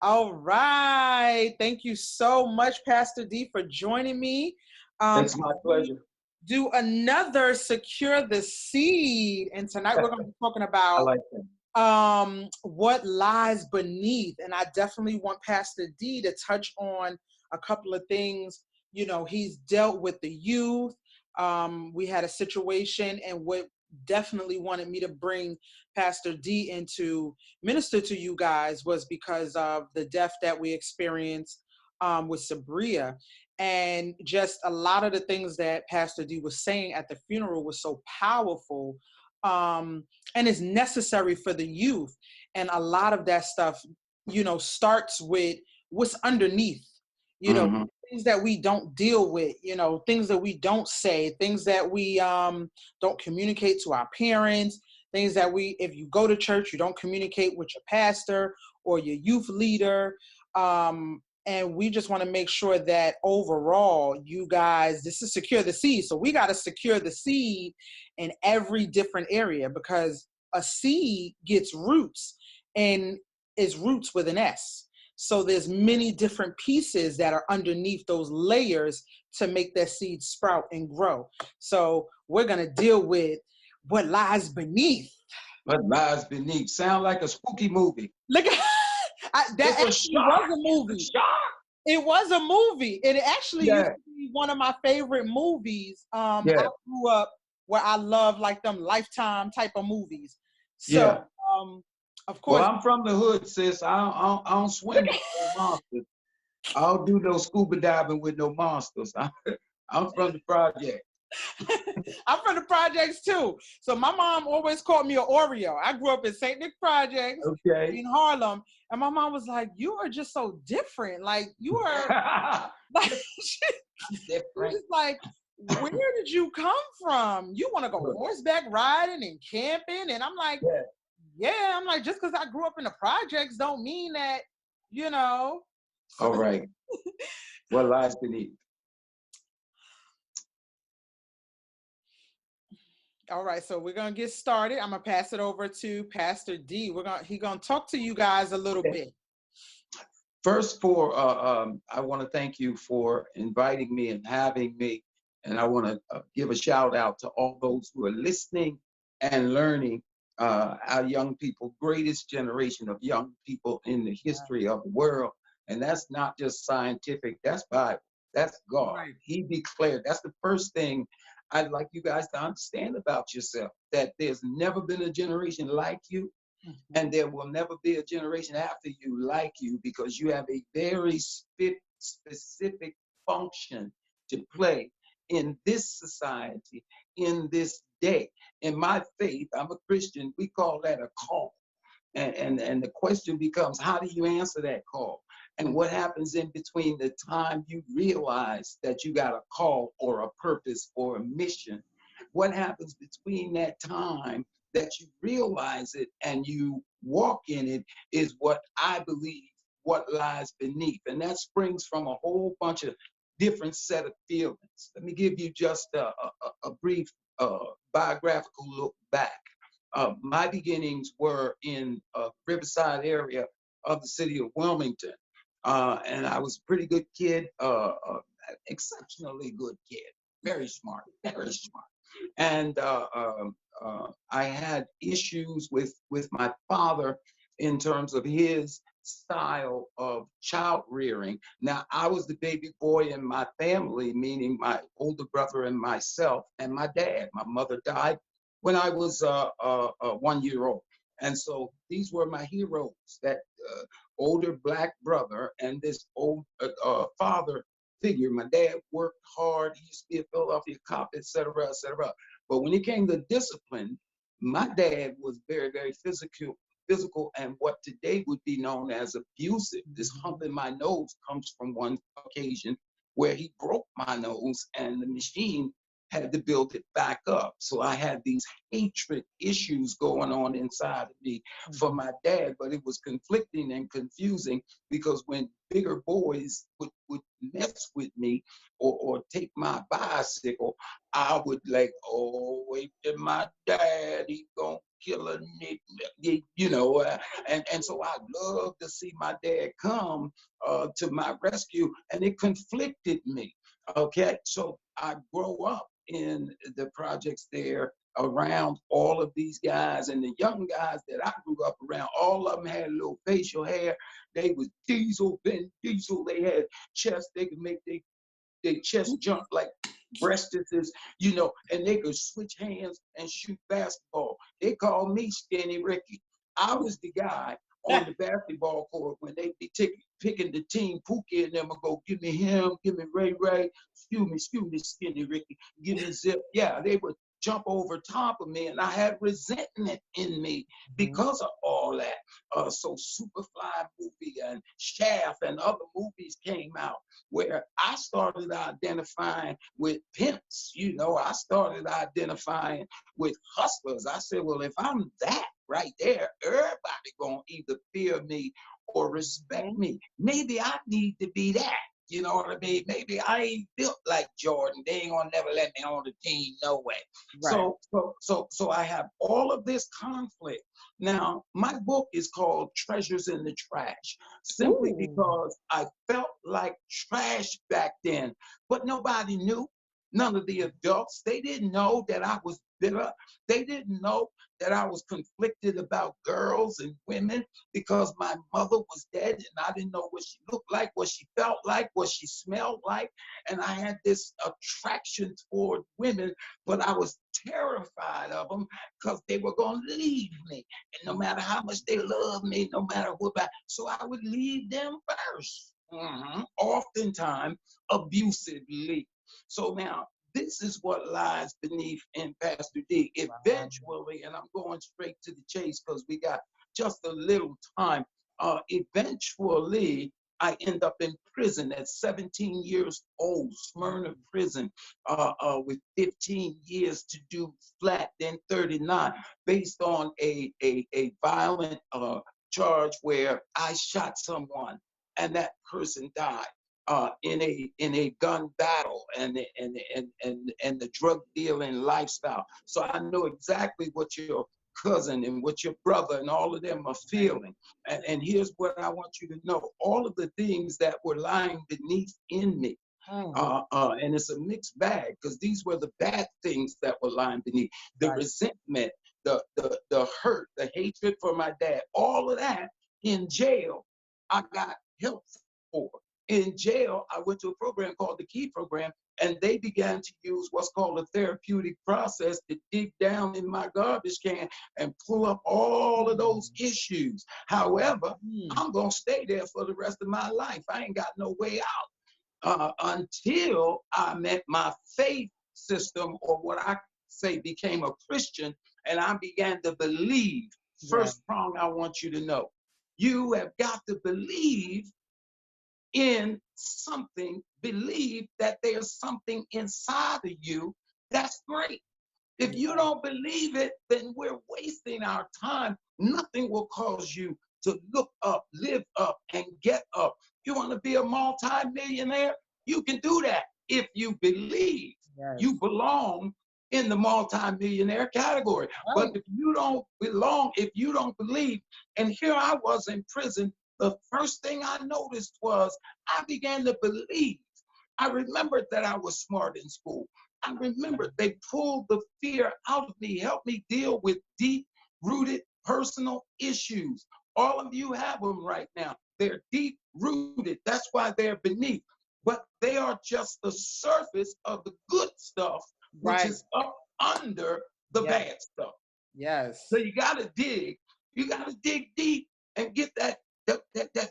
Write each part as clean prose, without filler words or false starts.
All right. Thank you so much, Pastor D, for joining me. It's my pleasure. Do another Secure the Seed. And tonight we're going to be talking about I like that. What lies beneath. And I definitely want Pastor D to touch on a couple of things. You know, he's dealt with the youth. We had a situation, and what definitely wanted me to bring Pastor D into minister to you guys was because of the death that we experienced with Sabria. And just a lot of the things that Pastor D was saying at the funeral was so powerful, and is necessary for the youth. And a lot of that stuff, you know, starts with what's underneath, you know, things that we don't deal with, you know, things that we don't say, things that we don't communicate to our parents, things that if you go to church, you don't communicate with your pastor or your youth leader. And we just want to make sure that overall, you guys, this is Secure the Seed. So we got to secure the seed in every different area, because a seed gets roots, and is roots with an S. So there's many different pieces that are underneath those layers to make that seed sprout and grow. So we're going to deal with what lies beneath. What lies beneath. Sound like a spooky movie. Look at that. Actually was a movie. It was a movie. It actually used to be one of my favorite movies. I grew up where I love like them Lifetime type of movies. So, of course. Well, I'm from the hood, sis. I don't swim with no monsters. I don't do no scuba diving with no monsters. I'm from the project. I'm from the projects too. So my mom always called me an Oreo. I grew up in St. Nick Projects in Harlem. And my mom was like, you are just so different. Like, you are like, different. She's like, where did you come from? You want to go horseback riding and camping? And I'm like, I'm like, just because I grew up in the projects don't mean that, you know. All right. What lies beneath? All right, so we're gonna get started. I'm gonna pass it over to Pastor D. He's gonna talk to you guys a little bit. First, I want to thank you for inviting me and having me, and I want to give a shout out to all those who are listening and learning. Our young people, greatest generation of young people in the history of the world, and that's not just scientific. That's Bible. That's God. Right. He declared. That's the first thing I'd like you guys to understand about yourself, that there's never been a generation like you, and there will never be a generation after you like you, because you have a very specific function to play in this society, in this day. In my faith, I'm a Christian, we call that a call. And the question becomes, how do you answer that call? And what happens in between the time you realize that you got a call or a purpose or a mission? What happens between that time that you realize it and you walk in it is what I believe what lies beneath. And that springs from a whole bunch of different set of feelings. Let me give you just a brief biographical look back. My beginnings were in a Riverside area of the city of Wilmington. And I was a pretty good kid, exceptionally good kid, very smart, very smart. And I had issues with my father in terms of his style of child rearing. Now, I was the baby boy in my family, meaning my older brother and myself and my dad. My mother died when I was 1 year old. And so these were my heroes, that older black brother and this old father figure. My dad worked hard. He used to be a Philadelphia cop, et cetera, et cetera. But when it came to discipline, my dad was very, very physical, and what today would be known as abusive. This hump in my nose comes from one occasion where he broke my nose and the machine had to build it back up. So I had these hatred issues going on inside of me for my dad, but it was conflicting and confusing, because when bigger boys would mess with me or take my bicycle, I would like, oh, wait till my dad, he gonna killer, and so I love to see my dad come to my rescue, and it conflicted me. Okay, so I grow up in the projects there around all of these guys, and the young guys that I grew up around, all of them had a little facial hair. They was Diesel, Ben Diesel. They had chest. They could make their chest jump like breastises, and they could switch hands and shoot basketball. They called me Skinny Ricky. I was the guy on the basketball court when they be picking the team. Pookie and them would go, give me him, give me Ray Ray, excuse me, Skinny Ricky, give me Zip. Yeah, they would jump over top of me, and I had resentment in me because of all that. So Superfly movie and Shaft and other movies came out where I started identifying with pimps. I started identifying with hustlers. I said, well, if I'm that right there, everybody gonna either fear me or respect me. Maybe I need to be that. You know what I mean? Maybe I ain't built like Jordan. They ain't gonna never let me on the team, no way. Right. So I have all of this conflict. Now, my book is called Treasures in the Trash, simply because I felt like trash back then, but nobody knew. None of the adults, they didn't know that I was bitter. They didn't know that I was conflicted about girls and women because my mother was dead and I didn't know what she looked like, what she felt like, what she smelled like. And I had this attraction toward women, but I was terrified of them because they were going to leave me. And no matter how much they loved me, no matter what, so I would leave them first. Oftentimes, abusively. So now, this is what lies beneath in Pastor D. Eventually, and I'm going straight to the chase because we got just a little time. Eventually, I end up in prison at 17 years old, Smyrna prison, with 15 years to do flat, then 39, based on a violent charge where I shot someone and that person died. In a gun battle and the drug dealing lifestyle. So I know exactly what your cousin and what your brother and all of them are feeling. And here's what I want you to know. All of the things that were lying beneath in me, and it's a mixed bag because these were the bad things that were lying beneath. The resentment, the hurt, the hatred for my dad, all of that in jail, I got help for. In jail, I went to a program called the Key Program, and they began to use what's called a therapeutic process to dig down in my garbage can and pull up all of those issues. However, I'm going to stay there for the rest of my life. I ain't got no way out until I met my faith system, or what I say became a Christian, and I began to believe. First prong I want you to know. You have got to believe in something, believe that there's something inside of you that's great. If you don't believe it, then we're wasting our time. Nothing will cause you to look up, live up, and get up. You want to be a multi-millionaire? You can do that if you believe you belong in the multi-millionaire category. But if you don't belong, if you don't believe, and here I was in prison, the first thing I noticed was I began to believe. I remembered that I was smart in school. I remembered they pulled the fear out of me, helped me deal with deep-rooted personal issues. All of you have them right now. They're deep-rooted. That's why they're beneath. But they are just the surface of the good stuff, which is up under the bad stuff. Yes. So you got to dig. You got to dig deep and get that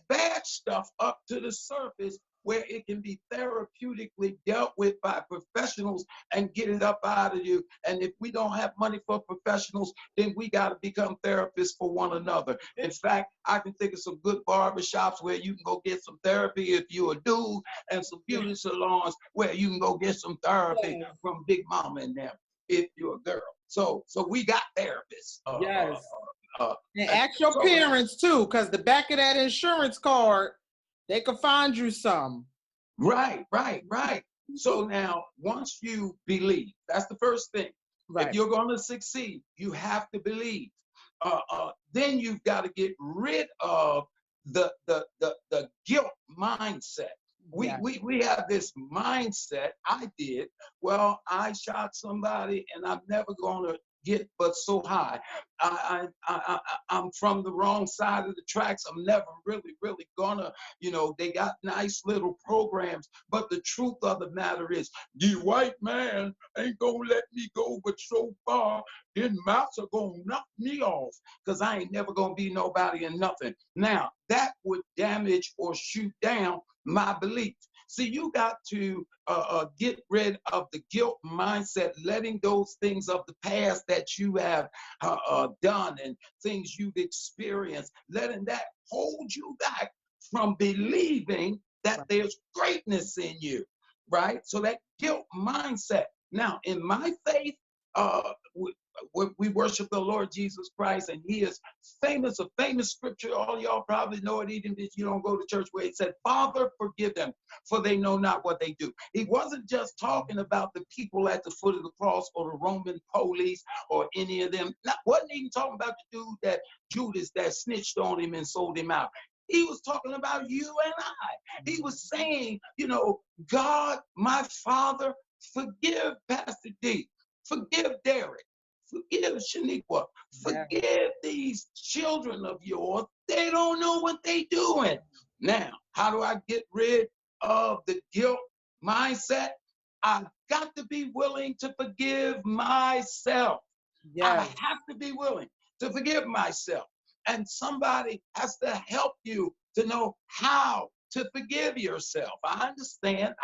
bad stuff up to the surface where it can be therapeutically dealt with by professionals and get it up out of you. And if we don't have money for professionals, then we got to become therapists for one another. In fact, I can think of some good barbershops where you can go get some therapy if you're a dude, and some beauty salons where you can go get some therapy from Big Mama and them if you're a girl. So we got therapists. And ask your parents too, because the back of that insurance card, they can find you some. Right. So now, once you believe, that's the first thing. If you're going to succeed, you have to believe. then you've got to get rid of the guilt mindset. Yes. We have this mindset. I did. Well, I shot somebody, and I'm never gonna get but so high. I'm from the wrong side of the tracks. I'm never really gonna. They got nice little programs, but the truth of the matter is, the white man ain't gonna let me go but so far. Then mouths are gonna knock me off, because I ain't never gonna be nobody and nothing. Now that would damage or shoot down my belief. See, you got to get rid of the guilt mindset, letting those things of the past that you have done and things you've experienced, letting that hold you back from believing that there's greatness in you, right? So that guilt mindset. Now, in my faith, we worship the Lord Jesus Christ, and he is famous, a famous scripture. All y'all probably know it, even if you don't go to church, where it said, Father, forgive them, for they know not what they do. He wasn't just talking about the people at the foot of the cross or the Roman police or any of them. Wasn't even talking about the dude that Judas that snitched on him and sold him out. He was talking about you and I. He was saying, God, my Father, forgive Pastor D, forgive Derek, forgive Shaniqua, forgive these children of yours. They don't know what they're doing. Now, how do I get rid of the guilt mindset? I've got to be willing to forgive myself. I have to be willing to forgive myself. And somebody has to help you to know how to forgive yourself. I understand.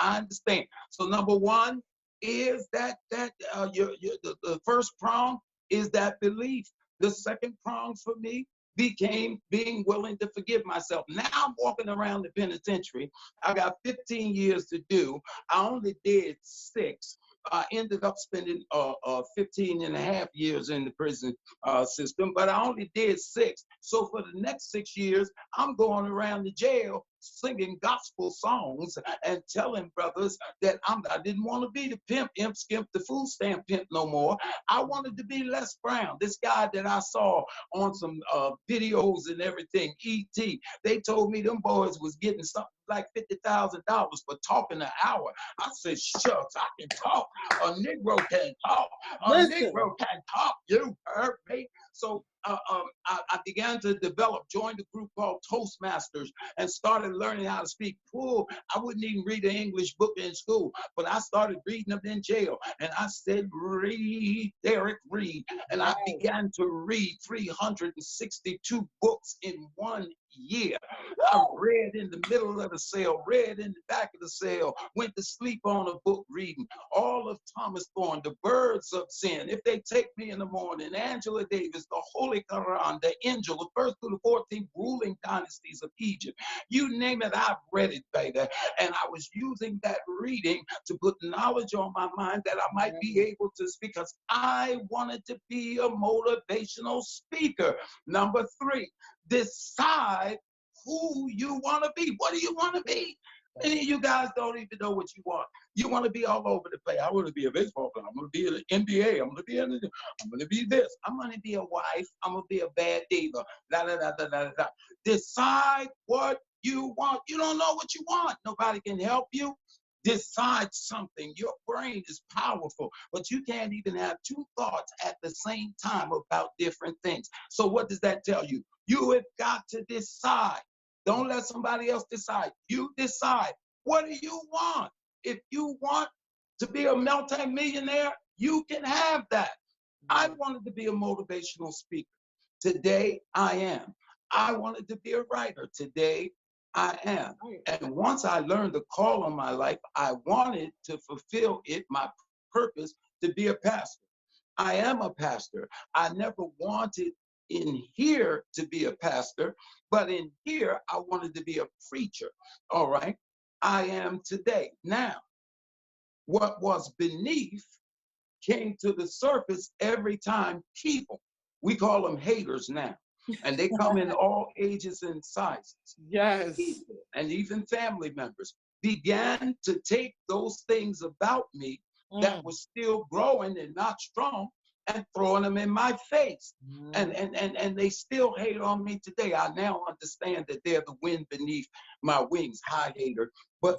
So number one is the first prong is that belief. The second prong for me became being willing to forgive myself. Now I'm walking around the penitentiary. I got 15 years to do. I only did 6. I ended up spending 15 and a half years in the prison system, but I only did 6. So for the next 6 years, I'm going around the jail singing gospel songs and telling brothers that I didn't want to be the pimp, imp, skimp, the food stamp pimp no more. I wanted to be Les Brown, this guy that I saw on some videos and everything, E.T. They told me them boys was getting something like $50,000 for talking an hour. I said, shucks, I can talk. A Negro can talk. Negro can talk. You heard me? So I began to joined a group called Toastmasters, and started learning how to speak. I wouldn't even read an English book in school, but I started reading them in jail. And I said, read, Derek, read. And I began to read 362 books in 1 year. I read in the middle of the cell, read in the back of the cell, went to sleep on a book reading all of Thomas Thorne, The Birds of Sin, If They Take Me in the Morning, Angela Davis, the Holy Quran, the Angel, the first through the 14th ruling dynasties of Egypt. You name it, I've read it, baby. And I was using that reading to put knowledge on my mind that I might be able to speak, because I wanted to be a motivational speaker. Number 3, decide who you want to be. What do you want to be? Many of you guys don't even know what you want. You want to be all over the place. I want to be a baseball player. I'm going to be in the NBA. I'm going to be this. I'm going to be a wife. I'm going to be a bad diva. Da, da, da, da, da, da. Decide what you want. You don't know what you want. Nobody can help you. Decide something. Your brain is powerful, but you can't even have 2 thoughts at the same time about different things. So what does that tell you? You have got to decide. Don't let somebody else decide. You decide. What do you want? If you want to be a multi-millionaire, you can have that. I wanted to be a motivational speaker. Today, I am. I wanted to be a writer. Today, I am. And once I learned the call on my life, I wanted to fulfill it, my purpose, to be a pastor. I am a pastor. I never wanted in here to be a pastor, but in here, I wanted to be a preacher. All right. I am today. Now, what was beneath came to the surface every time people, we call them haters now, and they come in all ages and sizes. Yes. People, and even family members, began to take those things about me that was still growing and not strong, and throwing them in my face. Mm. And they still hate on me today. I now understand that they're the wind beneath my wings, high hater. But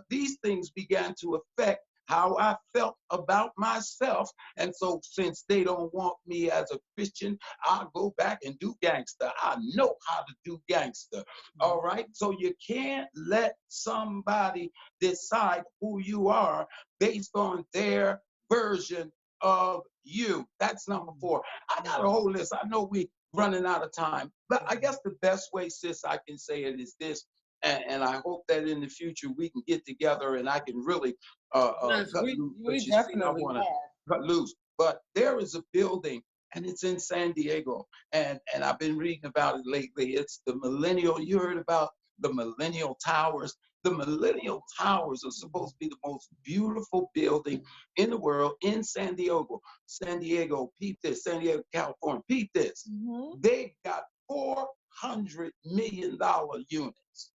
these things began to affect how I felt about myself. And so since they don't want me as a Christian, I'll go back and do gangster. I know how to do gangster. All right. So you can't let somebody decide who you are based on their version of you. That's number 4. I got a whole list. I know we running out of time, but I guess the best way, sis, I can say it is this. And I hope that in the future we can get together and I can really Yes, cut we loose. But we you see, I definitely want to are. cut loose. But there is a building, and it's in San Diego, and I've been reading about it lately. It's the Millennial. You heard about the Millennial Towers? The Millennial Towers are supposed to be the most beautiful building in the world in San Diego. San Diego, peep this. San Diego, California, peep this. They got $400 million units.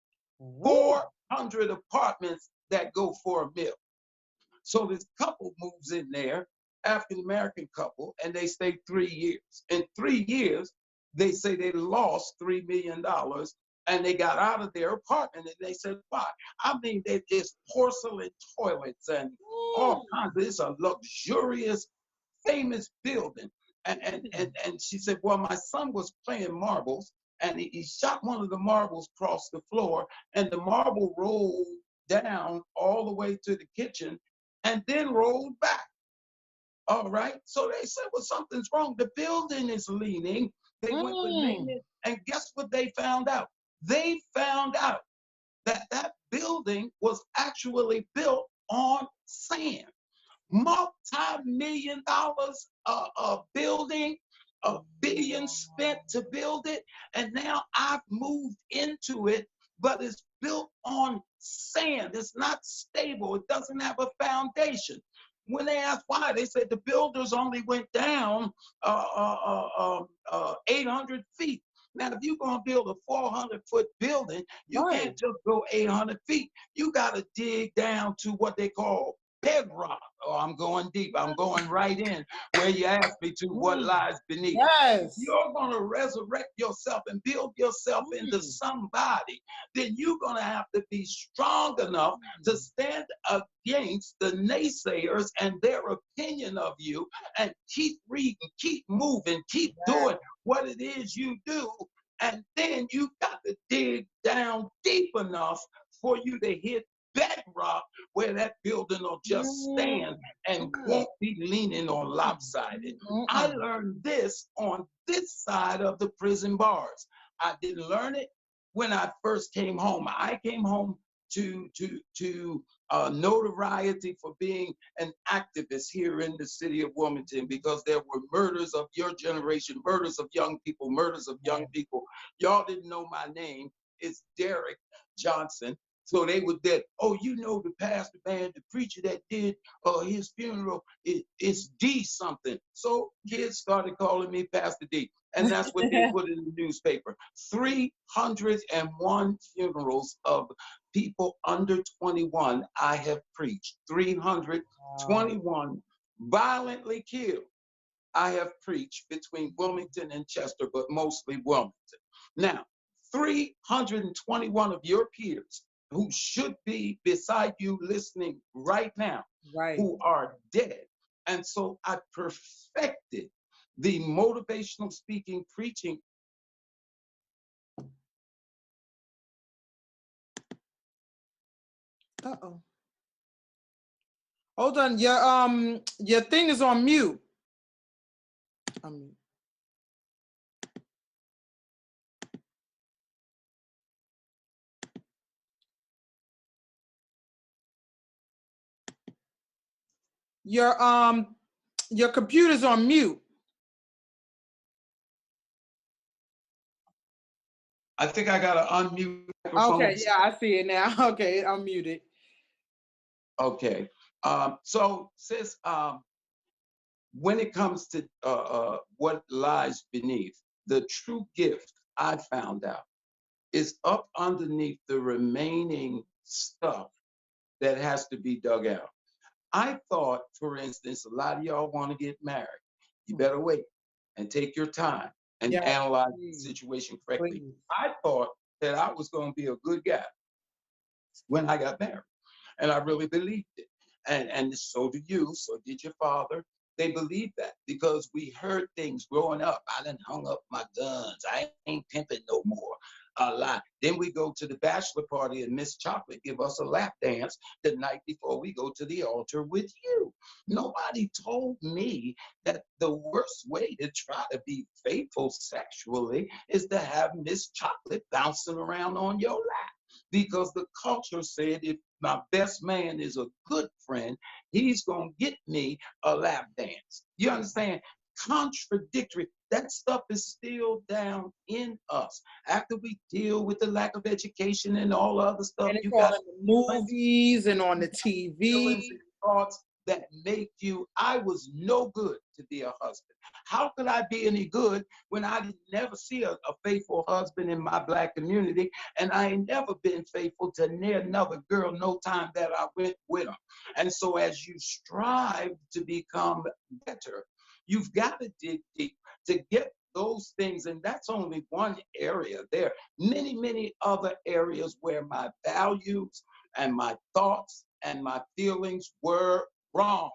400 apartments that go for $1 million. So this couple moves in there, African American couple, and they stay 3 years. In 3 years, they say they lost $3 million and they got out of their apartment. And they said, why? I mean, there's porcelain toilets and all kinds of, it's a luxurious, famous building. And she said, well, my son was playing marbles and he shot one of the marbles across the floor and the marble rolled down all the way to the kitchen and then rolled back. All right. So they said, well, something's wrong. The building is leaning. They went with maintenance. And guess what they found out? They found out that that building was actually built on sand. Multi-million dollars a building, a billion spent to build it, and now I've moved into it, but it's built on sand. It's not stable. It doesn't have a foundation. When they asked why, they said the builders only went down 800 feet. Now, if you're going to build a 400-foot building, you can't just go 800 feet. You got to dig down to what they call bedrock. Oh, I'm going deep. I'm going right in where you asked me to what lies beneath. If you're going to resurrect yourself and build yourself into somebody, then you're going to have to be strong enough to stand against the naysayers and their opinion of you and keep reading, keep moving, keep doing what it is you do. And then you got to dig down deep enough for you to hit bedrock where that building will just stand and won't be leaning on lopsided. I learned this on this side of the prison bars. I didn't learn it when I first came home. I came home to notoriety for being an activist here in the city of Wilmington because there were murders of your generation, murders of young people, murders of young people. Y'all didn't know my name. It's Derek Johnson. So they were dead. Oh, you know the pastor man, the preacher that did his funeral, it's D something. So kids started calling me Pastor D. And that's what they put in the newspaper. 301 funerals of people under 21 I have preached. 321 violently killed I have preached between Wilmington and Chester, but mostly Wilmington. Now, 321 of your peers who should be beside you listening right now, who are dead. And so I perfected the motivational speaking preaching. Uh-oh. Hold on. Your thing is on mute. Your computer's on mute. I think I gotta unmute the microphone. Okay, yeah, I see it now. Okay, I'm muted. Okay. So sis, when it comes to what lies beneath, the true gift I found out is up underneath the remaining stuff that has to be dug out. I thought, for instance, a lot of y'all want to get married. You better wait and take your time and Yes, analyze the please, situation correctly. please. I thought that I was going to be a good guy when I got married. And I really believed it. And so do you, so did your father. They believed that because we heard things growing up. I done hung up my guns. I ain't pimping no more. A lot. Then we go to the bachelor party and Miss Chocolate give us a lap dance the night before we go to the altar with you. Nobody told me that the worst way to try to be faithful sexually is to have Miss Chocolate bouncing around on your lap because the culture said if my best man is a good friend, he's going to get me a lap dance. You understand? Contradictory. That stuff is still down in us. After we deal with the lack of education and all other stuff, And it's you all got in the movies and on the feelings TV. and thoughts that make you, I was no good to be a husband. How could I be any good when I did never see a faithful husband in my black community? And I ain't never been faithful to near another girl no time that I went with them. And so as you strive to become better, you've got to dig deep to get those things. And that's only one area. There are many, many other areas where my values and my thoughts and my feelings were wrong.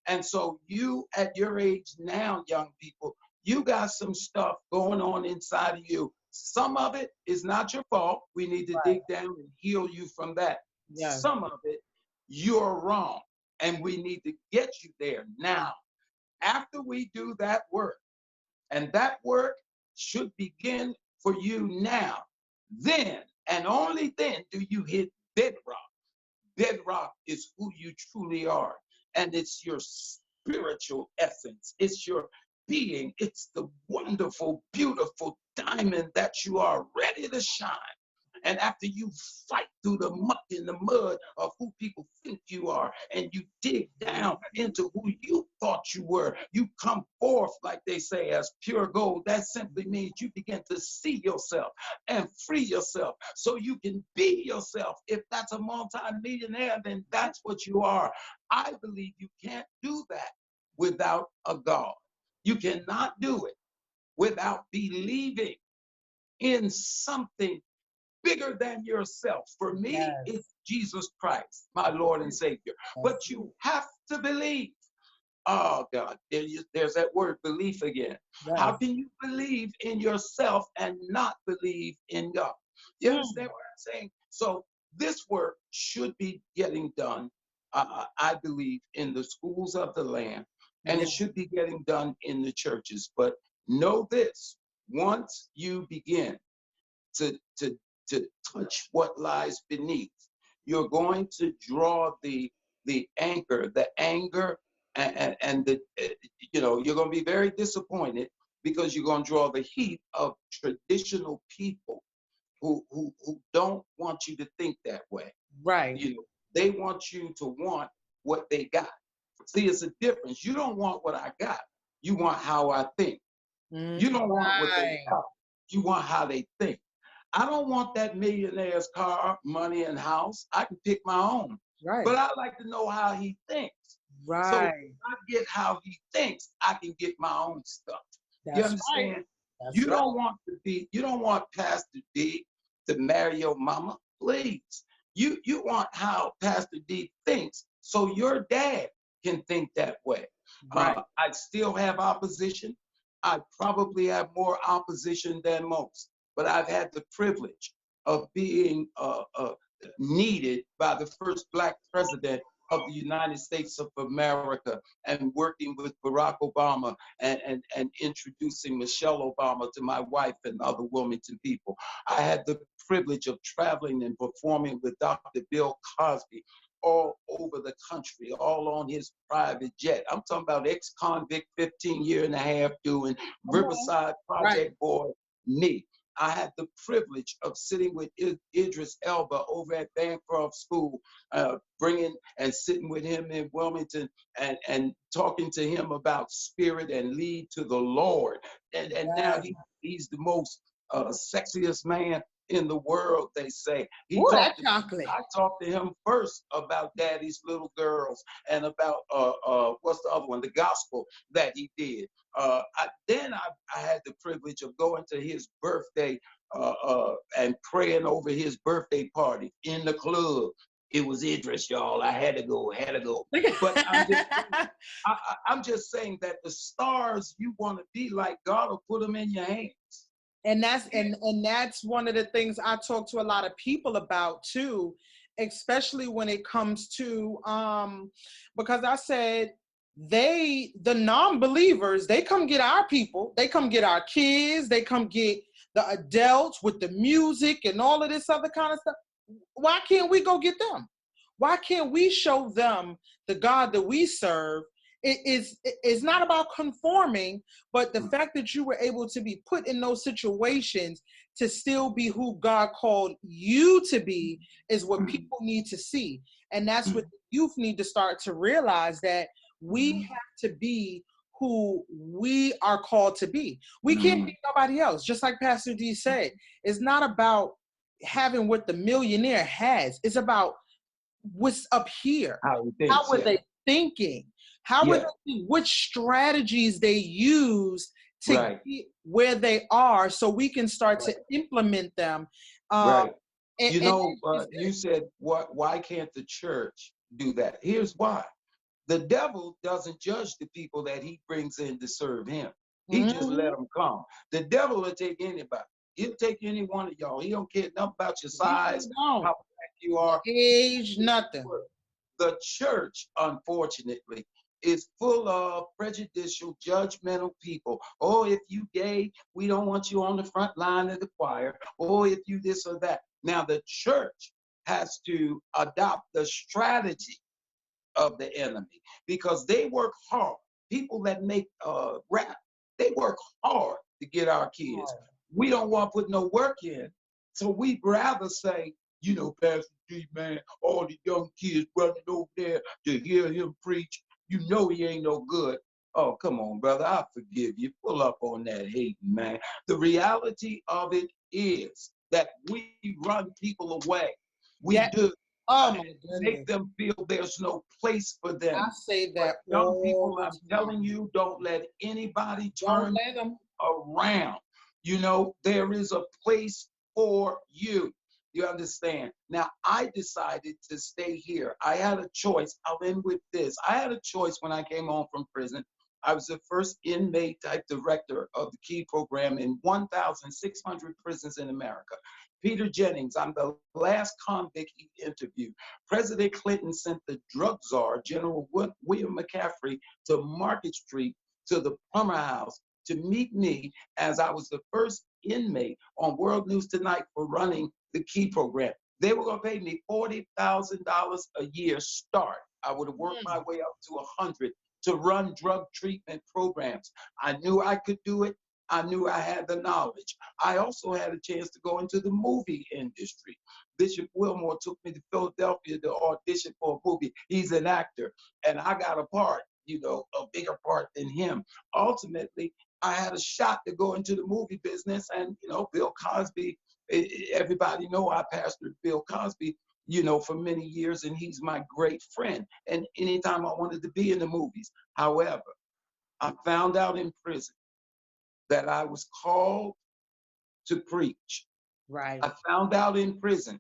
And so you at your age now, young people, you got some stuff going on inside of you. Some of it is not your fault. We need to Right. dig down and heal you from that. Yes. Some of it, you're wrong. And we need to get you there now. After we do that work, and that work should begin for you now, then and only then do you hit bedrock. Bedrock is who you truly are. And it's your spiritual essence. It's your being. It's the wonderful, beautiful diamond that you are ready to shine. And after you fight through the muck and the mud of who people think you are, and you dig down into who you thought you were, you come forth, like they say, as pure gold. That simply means you begin to see yourself and free yourself so you can be yourself. If that's a multi-millionaire, then that's what you are. I believe you can't do that without a God. You cannot do it without believing in something bigger than yourself. For me, Yes. it's Jesus Christ, my Lord and Savior. Yes. But you have to believe. Oh God, there's that word belief again. How Yes. can you believe in yourself and not believe in God? You Mm. understand what I'm saying? So this work should be getting done, I believe, in the schools of the land, and Yeah. it should be getting done in the churches. But know this, once you begin to, to, to touch what lies beneath, you're going to draw the anchor, the anger, and the, you're going to be very disappointed because you're going to draw the heat of traditional people who don't want you to think that way. Right. You know, they want you to want what they got. See, it's a difference. You don't want what I got. You want how I think. Mm. You don't want what they Right. got. You want how they think. I don't want that millionaire's car, money, and house. I can pick my own. Right. But I like to know how he thinks. So if Right. I get how he thinks, I can get my own stuff. You That's right. understand? That's You right. don't want to be, you don't want Pastor D to marry your mama, please. You want how Pastor D thinks so your dad can think that way. Right. I still have opposition. I probably have more opposition than most, but I've had the privilege of being needed by the first Black president of the United States of America and working with Barack Obama and introducing Michelle Obama to my wife and other Wilmington people. I had the privilege of traveling and performing with Dr. Bill Cosby all over the country, all on his private jet. I'm talking about ex-convict, 15 year and a half doing Come on. Riverside Right. Project Boy, me. I had the privilege of sitting with Idris Elba over at Bancroft School, bringing and sitting with him in Wilmington and talking to him about spirit and lead to the Lord. And now Yes. he's the most sexiest man in the world, they say. Ooh, that chocolate. I talked to him first about Daddy's Little Girls and about what's the other one, the gospel that he did. I had the privilege of going to his birthday and praying over his birthday party in the club. It was Idris, y'all. I had to go, had to go. But I'm just saying that the stars you want to be like, God will put them in your hands. And that's one of the things I talk to a lot of people about too, especially when it comes to because I said the non-believers, they come get our people, they come get our kids, they come get the adults with the music and all of this other kind of stuff. Why can't we go get them? Why can't we show them the God that we serve? It's not about conforming, but the fact that you were able to be put in those situations to still be who God called you to be is what people need to see. And that's what the youth need to start to realize, that we have to be who we are called to be. We can't be nobody else. Just like Pastor D said, it's not about having what the millionaire has. It's about what's up here. How were they thinking? How were they, which strategies they use to get where they are, so we can start to implement them. You said, why can't the church do that? Here's why. The devil doesn't judge the people that he brings in to serve him. He just let them come. The devil will take anybody. He'll take any one of y'all. He don't care nothing about your size, how black you are, age, nothing. The church, unfortunately, is full of prejudicial, judgmental people. Oh, if you gay, we don't want you on the front line of the choir. Oh, if you this or that. Now, the church has to adopt the strategy of the enemy, because they work hard. People that make rap, they work hard to get our kids. We don't want to put no work in, so we'd rather say, Pastor D, man, all the young kids running over there to hear him preach. You know he ain't no good. Oh, come on, brother, I forgive you. Pull up on that hating, man. The reality of it is that we run people away. We do. Oh my goodness. Make them feel there's no place for them. I say that. Young people, I'm telling you, don't let anybody turn them around. There is a place for you. You understand? Now, I decided to stay here. I had a choice. I'll end with this. I had a choice when I came home from prison. I was the first inmate type director of the KEY program in 1,600 prisons in America. Peter Jennings, I'm the last convict he interviewed. President Clayton sent the drug czar, General William McCaffrey, to Market Street, to the Plummer House, to meet me, as I was the first inmate on World News Tonight for running the KEY program. They were going to pay me $40,000 a year start. I would have worked my way up to 100 to run drug treatment programs. I knew I could do it. I knew I had the knowledge. I also had a chance to go into the movie industry. Bishop Wilmore took me to Philadelphia to audition for a movie. He's an actor, and I got a part, a bigger part than him. Ultimately, I had a shot to go into the movie business, and, Bill Cosby, everybody know I pastored Bill Cosby, for many years, and he's my great friend. And anytime I wanted to be in the movies. However, I found out in prison that I was called to preach. Right. I found out in prison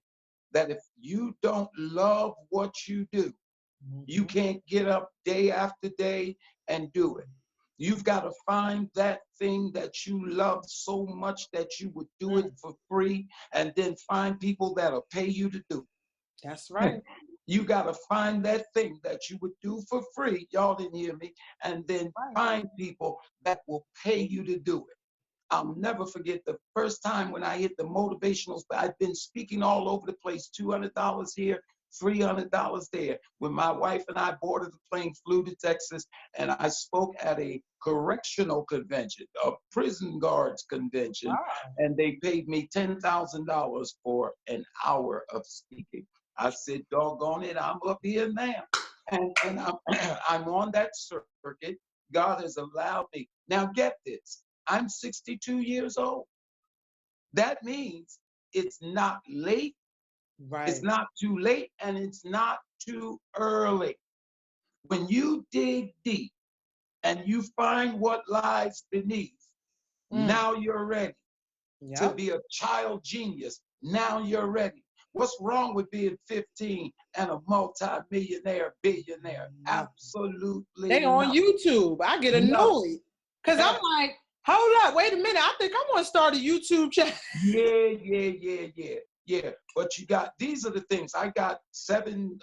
that if you don't love what you do, you can't get up day after day and do it. You've got to find that thing that you love so much that you would do it for free, and then find people that'll pay you to do it. That's right. You got to find that thing that you would do for free. Y'all didn't hear me. And then find people that will pay you to do it. I'll never forget the first time when I hit the motivational. I've been speaking all over the place, $200 here, $300 there. When my wife and I boarded the plane, flew to Texas, and I spoke at a correctional convention, a prison guards convention, and they paid me $10,000 for an hour of speaking. I said, doggone it, I'm up here now. And I'm on that circuit. God has allowed me. Now get this, I'm 62 years old. That means it's not late. It's Right. not too late, and it's not too early. When you dig deep and you find what lies beneath, Mm. now you're ready to Yep. be a child genius. Now you're ready. What's wrong with being 15 and a multi-millionaire billionaire? They Absolutely on nothing. YouTube. I get No. annoyed because I'm like, hold up, wait a minute. I think I want to start a YouTube channel. Yeah. But you got, these are the things. I got seven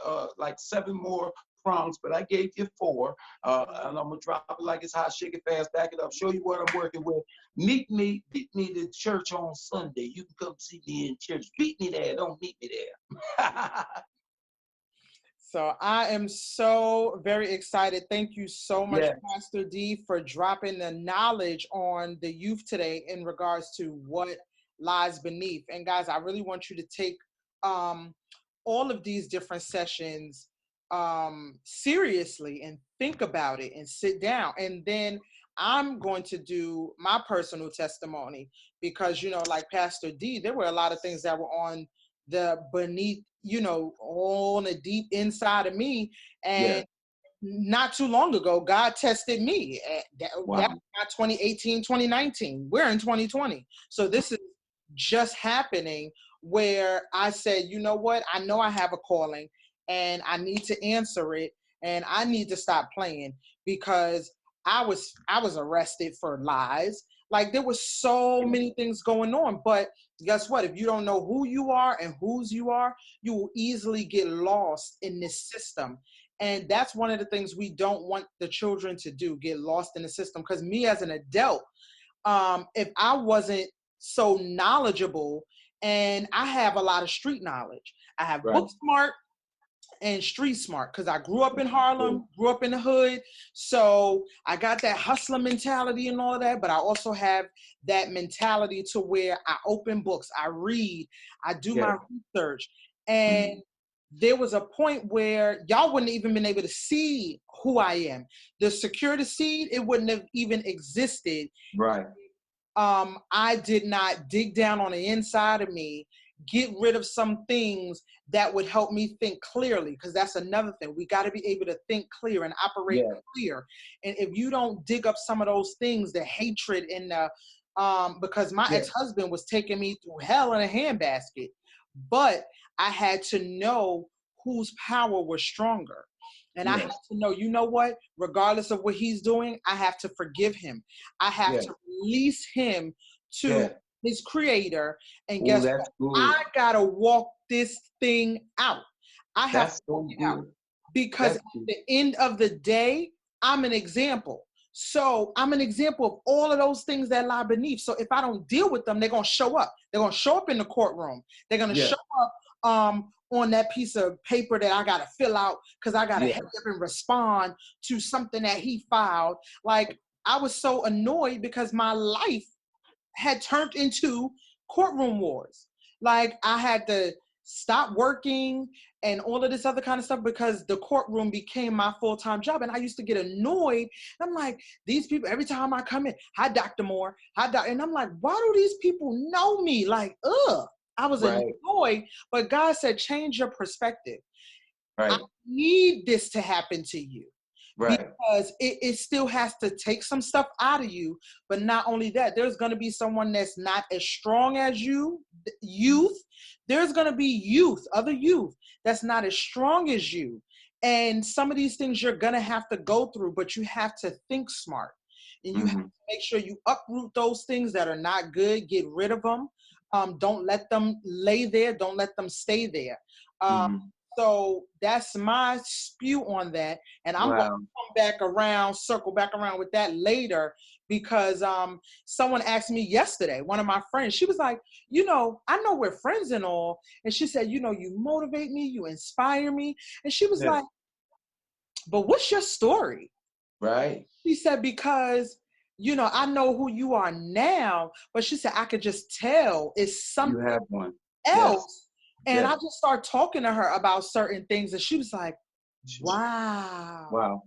more prongs, but I gave you four. And I'm gonna drop it like it's hot, shake it fast, back it up, show you what I'm working with. Meet me to church on Sunday. You can come see me in church. Beat me there, don't meet me there. So I am so very excited. Thank you so much, Yeah, Pastor D, for dropping the knowledge on the youth today in regards to what lies beneath. And guys, I really want you to take um, all of these different sessions seriously and think about it and sit down. And then I'm going to do my personal testimony because, like Pastor D, there were a lot of things that were on the beneath, on the deep inside of me. yeah. And not too long ago, God tested me. That was Wow. not 2018, 2019. We're in 2020. So this is just happening where I said, you know what? I know I have a calling and I need to answer it and I need to stop playing because I was arrested for lies. Like there was so many things going on, but guess what? If you don't know who you are and whose you are, you will easily get lost in this system. And that's one of the things we don't want the children to do, get lost in the system. Because me as an adult, if I wasn't so knowledgeable, and I have a lot of street knowledge, I have Right. book smart and street smart because I grew up in Harlem, grew up in the hood. So I got that hustler mentality and all of that, but I also have that mentality to where I open books, I read, I do Yeah. my research. And there was a point where y'all wouldn't even been able to see who I am. The security seed, it wouldn't have even existed. Right. I did not dig down on the inside of me, get rid of some things that would help me think clearly, because that's another thing. We got to be able to think clear and operate Yeah. clear. And if you don't dig up some of those things, the hatred and the, because my Yeah. ex-husband was taking me through hell in a handbasket, but I had to know whose power was stronger. And I had Yes. to know, you know what? Regardless of what he's doing, I have to forgive him. I have Yeah. to release him to Yeah. his creator. And Oh, guess that's what? good. I gotta walk this thing out. I have to That's walk so it out good. because That's at good. the end of the day, I'm an example. So I'm an example of all of those things that lie beneath. So if I don't deal with them, they're gonna show up. They're gonna show up in the courtroom. They're gonna Yeah. show up on that piece of paper that I gotta fill out because I gotta Yeah. hurry up and respond to something that he filed. Like I was so annoyed because my life had turned into courtroom wars. Like I had to stop working and all of this other kind of stuff because the courtroom became my full-time job. And I used to get annoyed. I'm like, these people, every time I come in, hi, Dr. Moore, hi, Dr. And I'm like, why do these people know me? Like, ugh. I was Right. annoyed, but God said, change your perspective. I Right. need this to happen to you Right. because it still has to take some stuff out of you. But not only that, there's going to be someone that's not as strong as you, youth. There's going to be youth, other youth that's not as strong as you. And some of these things you're going to have to go through, but you have to think smart. And you have to make sure you uproot those things that are not good, get rid of them. Don't let them lay there. Don't let them stay there. Mm-hmm. So that's my spew on that. And I'm going to Wow. come back around, circle back around with that later because someone asked me yesterday, one of my friends, she was like, I know we're friends and all. And she said, you motivate me, you inspire me. And she was Yeah. like, but what's your story? Right. She said, because, I know who you are now, but she said, I could just tell it's You something have one. Yes. else. And I Yes. just started talking to her about certain things. And she was like, wow. Wow.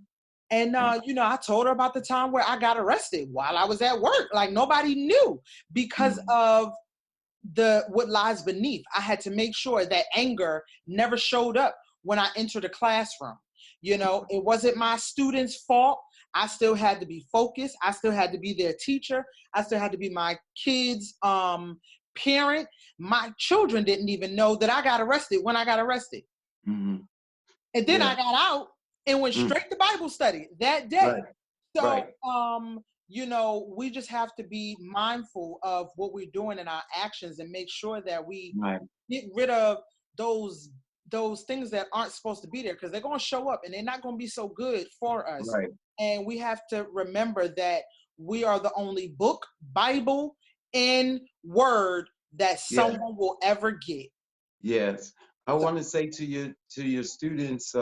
And, I told her about the time where I got arrested while I was at work. Like nobody knew because of what lies beneath. I had to make sure that anger never showed up when I entered a classroom. You know, it wasn't my students' fault. I still had to be focused. I still had to be their teacher. I still had to be my kids' parent. My children didn't even know that I got arrested when I got arrested. Mm-hmm. And then Yeah. I got out and went straight to Bible study that day. Right. So, Right. you know, we just have to be mindful of what we're doing in our actions and make sure that we Right. get rid of those things that aren't supposed to be there, because they're going to show up and they're not going to be so good for us. Right. And we have to remember that we are the only book, Bible, and word that someone will ever get. Yes. I want to say to your students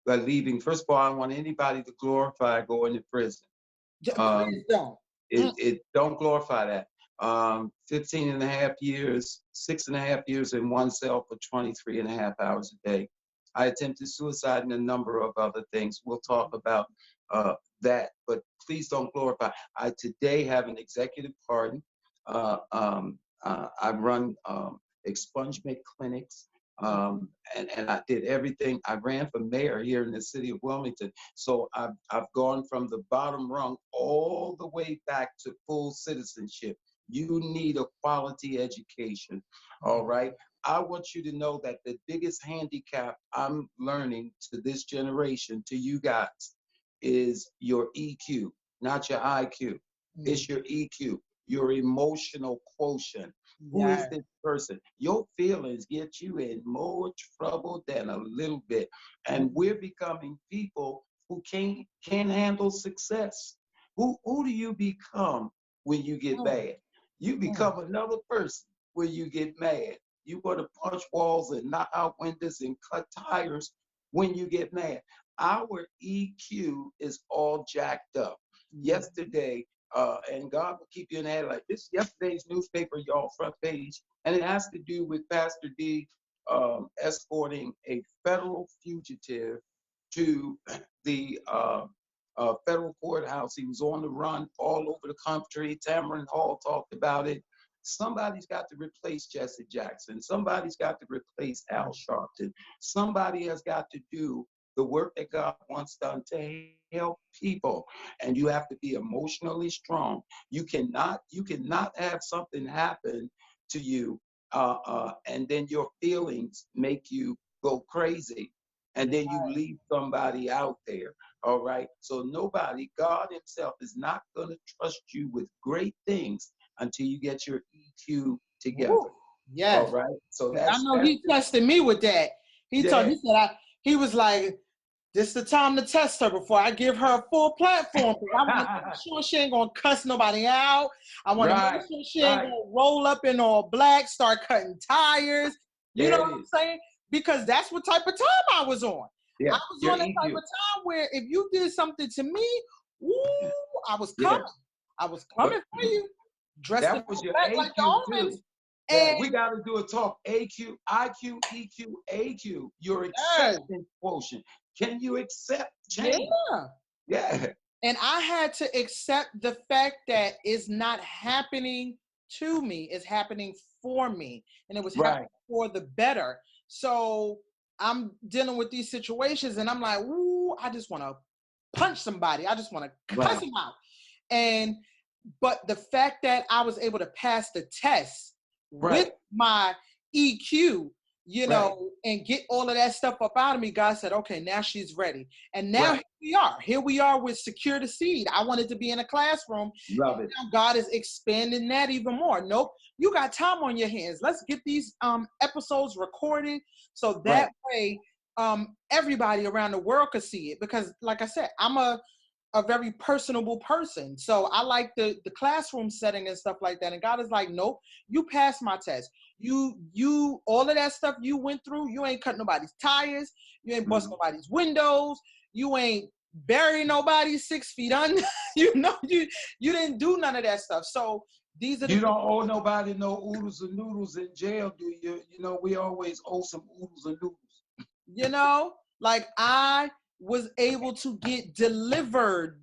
leaving, first of all, I don't want anybody to glorify going to prison. Please don't. It don't glorify that. 15 and a half years, 6.5 years in one cell for 23 and a half hours a day. I attempted suicide and a number of other things. We'll talk about that, but please don't glorify. I today have an executive pardon. I run expungement clinics. And I did everything. I ran for mayor here in the city of Wilmington. So I've gone from the bottom rung all the way back to full citizenship. You need a quality education. All right. I want you to know that the biggest handicap I'm learning to this generation, to you guys, is your EQ, not your IQ. It's your EQ, your emotional quotient. Who is this person? Your feelings get you in more trouble than a little bit. And we're becoming people who can't handle success. Who do you become when you get mad? You become another person when you get mad. You want to punch walls and knock out windows and cut tires when you get mad. Our EQ is all jacked up. Yesterday, and God will keep you in the head like this. Yesterday's newspaper, y'all, front page, and it has to do with Pastor D escorting a federal fugitive to the federal courthouse. He was on the run all over the country. Tamron Hall talked about it. Somebody's got to replace Jesse Jackson. Somebody's got to replace Al Sharpton. Somebody has got to do the work that God wants done to help people. And you have to be emotionally strong. You cannot have something happen to you and then your feelings make you go crazy. And then you leave somebody out there. All right. So God himself is not going to trust you with great things until you get your EQ together. Ooh, yes. All right. So I know he tested me with that. He said he was like, this is the time to test her before I give her a full platform. I want to make sure she ain't gonna cuss nobody out. I want to make sure she ain't gonna roll up in all black, start cutting tires. You know what I'm saying? Because that's what type of time I was on. I was on that type of time where if you did something to me, ooh, I was coming. I was coming for you. Dressed that was your AQ like too. And we got to do a talk. AQ, IQ, EQ, AQ. Your acceptance quotient. Can you accept change? Yeah. And I had to accept the fact that it's not happening to me, it's happening for me. And it was happening for the better. So I'm dealing with these situations and I'm like, ooh, I just want to punch somebody. I just want to cuss them out. But the fact that I was able to pass the test with my EQ, you know, and get all of that stuff up out of me, God said, okay, now she's ready. And now here we are with Secure the Seed. I wanted to be in a classroom. Love it. Now God is expanding that even more. Nope, you got time on your hands. Let's get these episodes recorded so that way everybody around the world could see it. Because like I said, I'm a very personable person. So I like the classroom setting and stuff like that. And God is like, nope, you passed my test. You all of that stuff you went through, you ain't cut nobody's tires, you ain't bust nobody's windows, you ain't bury nobody 6 feet under. You know, you didn't do none of that stuff. So these are you don't owe nobody no oodles and noodles in jail, do you? You know, we always owe some oodles and noodles. You know, like I was able to get delivered.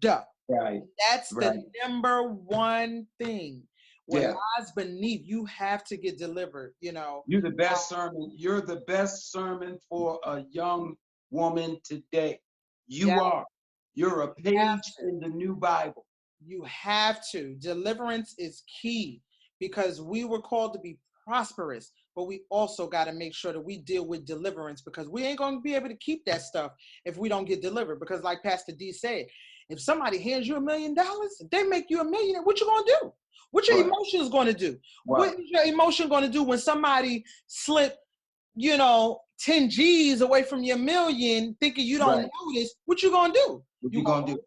Right. That's the number one thing. What Yeah. lies beneath, you have to get delivered, you know. You're the best sermon. You're the best sermon for a young woman today. Yeah, You are. You're a you have page to. in the new Bible. You have to. Deliverance is key because we were called to be prosperous, but we also got to make sure that we deal with deliverance because we ain't going to be able to keep that stuff if we don't get delivered. Because like Pastor D said, if somebody hands you $1 million, if they make you a millionaire, what you going to do? What your Right. emotions going to do? Right. What is your emotion going to do when somebody slip, 10 G's away from your million thinking you don't Right. notice? What you going to do? What You you going gonna to do?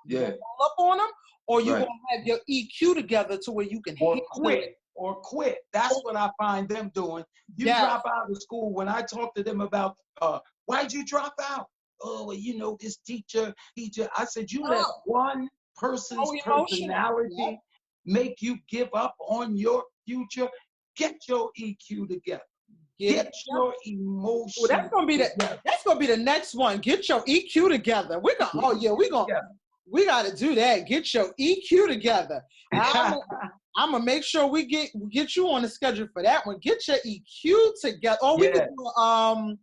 you Yeah. gonna roll up on them, or you Right. gonna have your EQ together to where you can Or handle quit. it? Or quit. That's what I find them doing. You Yeah. drop out of school. When I talk to them about why'd you drop out? Oh, well, this teacher, I said, you let Oh, one person's so emotional. personality Yep. make you give up on your future. Get your EQ together. Get it Get together. your Well, emotion together. that's gonna be the next one. Get your EQ together. We're gonna. Oh yeah, we got to do that. Get your EQ together. I'm gonna make sure we get you on the schedule for that one. Get your EQ together. Or we could Yeah. do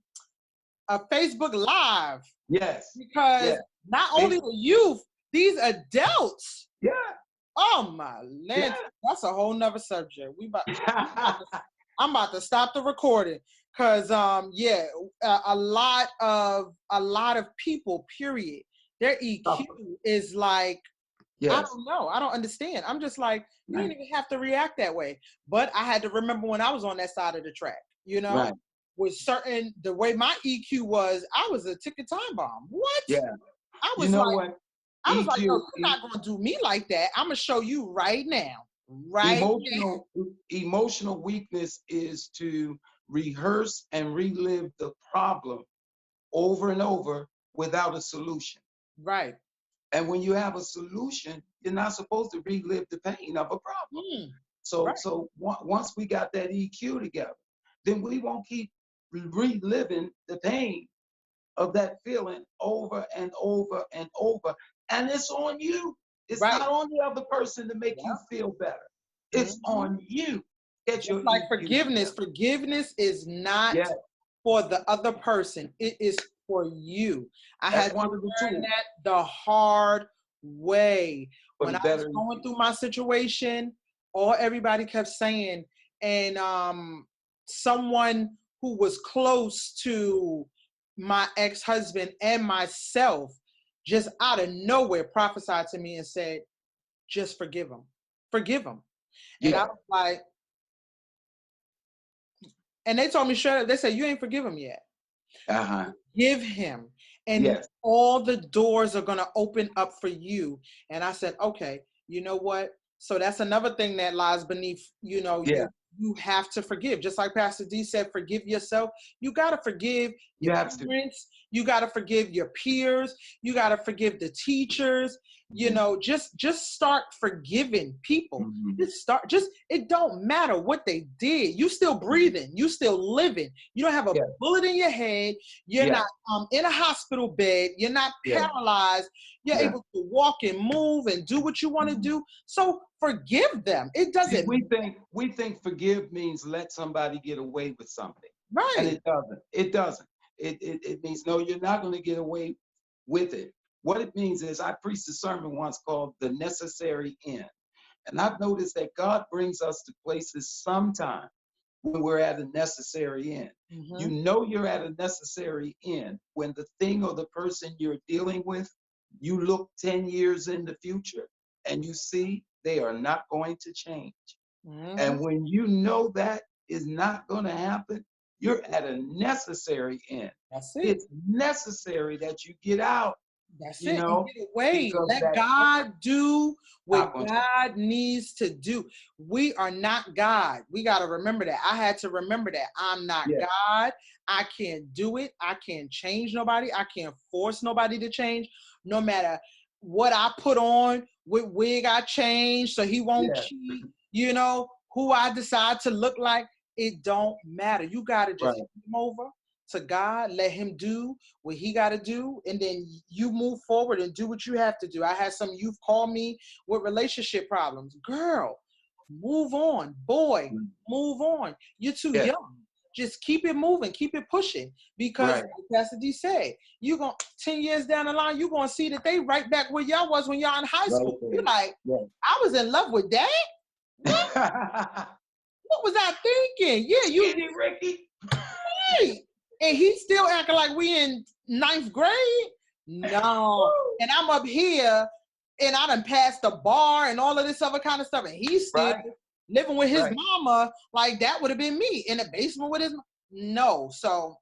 a Facebook Live Yes. because Yeah. not only the youth, these adults. Yeah. Oh my land, Yeah. that's a whole nother subject. I'm about to stop the recording because a lot of people, period, their EQ is like, I Yes. don't know, I don't understand. I'm just like, you don't Right. even have to react that way. But I had to remember when I was on that side of the track, Right. with the way my EQ was, I was a ticking time bomb. What? Yeah. I You was know like, what? yo, EQ, you're not gonna do me like that. I'm gonna show you right now. Right now. emotional weakness is to rehearse and relive the problem over and over without a solution. Right. And when you have a solution, you're not supposed to relive the pain of a problem. Right. So once we got that EQ together, then we won't keep reliving the pain of that feeling over and over and over. And it's on you. It's Right. not on the other person to make you feel better. It's on you. Get your Just like EQ forgiveness. together. Forgiveness is not Yeah, for the other person. It is for you. I that's had to one of the learn tools that the hard way. for When the I was better. going through my situation, all everybody kept saying, and someone who was close to my ex-husband and myself just out of nowhere prophesied to me and said, just forgive him. Forgive him. And I Yeah. was like, and they told me straight up, they said, you ain't forgive him yet. Uh-huh. Give him. And Yes. all the doors are going to open up for you. And I said, okay, you know what? So that's another thing that lies beneath, Yeah. you have to forgive. Just like Pastor D said, forgive yourself. You got to forgive You your have to. parents. You got to forgive your peers. You got to forgive the teachers. Just start forgiving people. It don't matter what they did. You still breathing. You still living. You don't have a bullet in your head. You're not in a hospital bed. You're not paralyzed. You're able to walk and move and do what you want to do. So forgive them. It doesn't. See, we think forgive means let somebody get away with something. Right. And it doesn't. It doesn't. It means no, you're not going to get away with it. What it means is I preached a sermon once called The Necessary End. And I've noticed that God brings us to places sometimes when we're at a necessary end. Mm-hmm. You know you're at a necessary end when the thing or the person you're dealing with, you look 10 years in the future and you see they are not going to change. Mm-hmm. And when you know that is not going to happen, you're at a necessary end. That's it. It's necessary that you get out. That's it. And get away. Let that God do what God needs to do. We are not God. We got to remember that. I had to remember that. I'm not God. I can't do it. I can't change nobody. I can't force nobody to change. No matter what I put on, what wig I change so he won't cheat, who I decide to look like, it don't matter. You got to just give him over to God, let him do what he got to do, and then you move forward and do what you have to do. I had some youth call me with relationship problems. Girl, Move on, boy. Mm. Move on. You're too Yeah. young. Just keep it moving, keep it pushing. Because Right. like Pastor D said, you going 10 years down the line, you're gonna see that they right back where y'all was when y'all in high school. Right You're like, there. I was in love with that. What? Yeah. What was I thinking? Yeah, you Get Ricky. right. And he's still acting like we in ninth grade. No. And I'm up here and I done passed the bar and all of this other kind of stuff. And he's still Right. living with his Right. mama. Like that would have been me in the basement with his no. So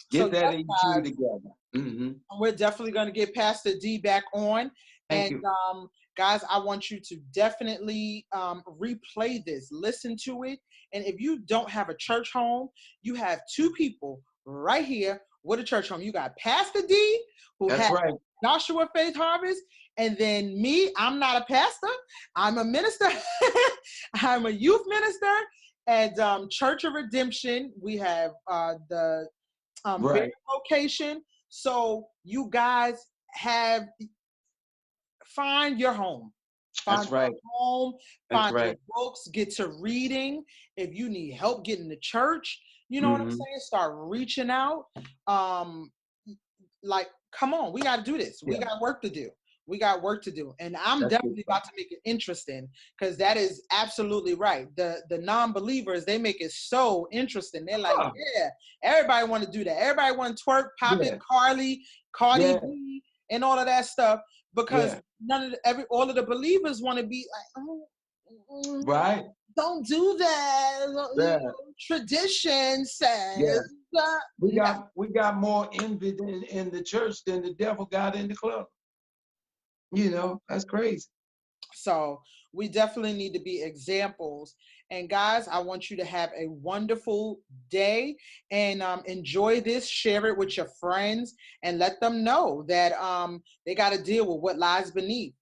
Get that yes, EQ guys, together. Mm-hmm. we're definitely going to get Pastor D back on. Thank And you. guys, I want you to definitely replay this, listen to it. And if you don't have a church home, you have two people right here with a church home. You got Pastor D, who That's has right. Joshua Faith Harvest, and then me, I'm not a pastor, I'm a minister. I'm a youth minister at Church of Redemption. We have the Right. bigger location. So you guys have find your home. Find That's right. your home, That's find your right. books, get to reading. If you need help getting to church, you know what I'm Mm-hmm. saying? Start reaching out. Like, come on, we got to do this. We Yeah. got work to do. We got work to do. And I'm That's definitely good. about to make it interesting because that is absolutely right. The non-believers, they make it so interesting. They're like, Huh. yeah, everybody want to do that. Everybody want to twerk, pop it, Yeah. Cardi Yeah. B, and all of that stuff because Yeah. all of the believers want to be like, oh, Right. don't do that. Yeah. Tradition Yeah. says no. We got more envy in the church than the devil got in the club. That's crazy. So we definitely need to be examples. And guys, I want you to have a wonderful day and enjoy this. Share it with your friends and let them know that they got to deal with what lies beneath.